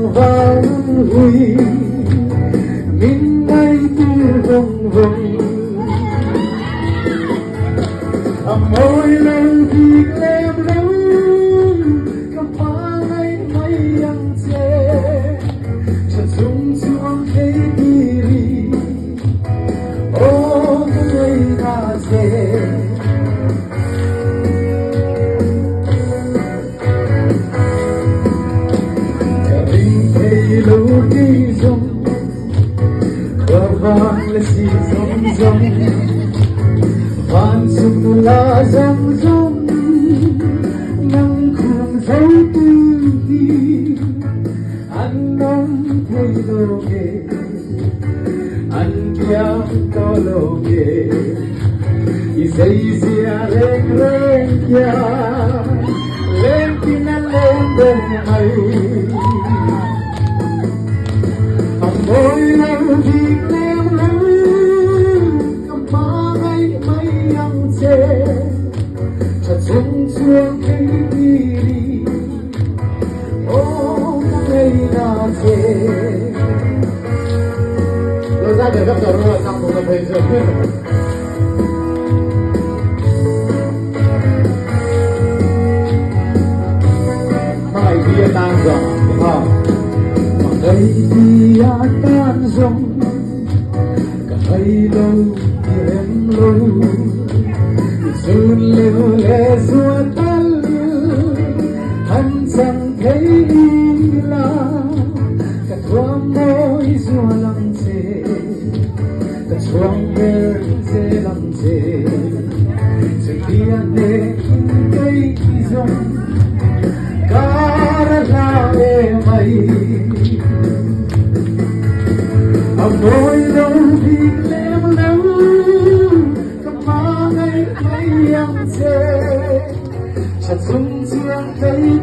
vào hùi mình ngay từ vùng vùng môi lần thì em lâu cầm phá ngay mấy ăn chê chợt rung chuông thấy diri oh người ta chê lâu đi dòng và vang là si dòng dòng vang sung là dòng dòng nắng khung dấu tư đi anh nóng thấy lô ghê anh kia có lô ghê y dây dìa rèn rèn kia lên tin anh lên bên ấy môi lần thì em lâu cầm phá ngay mấy ăn chê chợt rung chuông thấy diri oh ngày nào chê rồi ra để gấp tờ rồi xong một tập hình rồi mai kia tan rồi đúng không đây thì tan rong cả hay lâu thì em lâu run lêu lệ xua tan hắn chẳng thấy là cả thoa môi xua lăng xê cả choang bên xê lăng xê chẳng biết để cây rong cả ra em ấy môi lâu thì em lâu cầm phá ngay mấy ăn chê chợt rung chuông thấy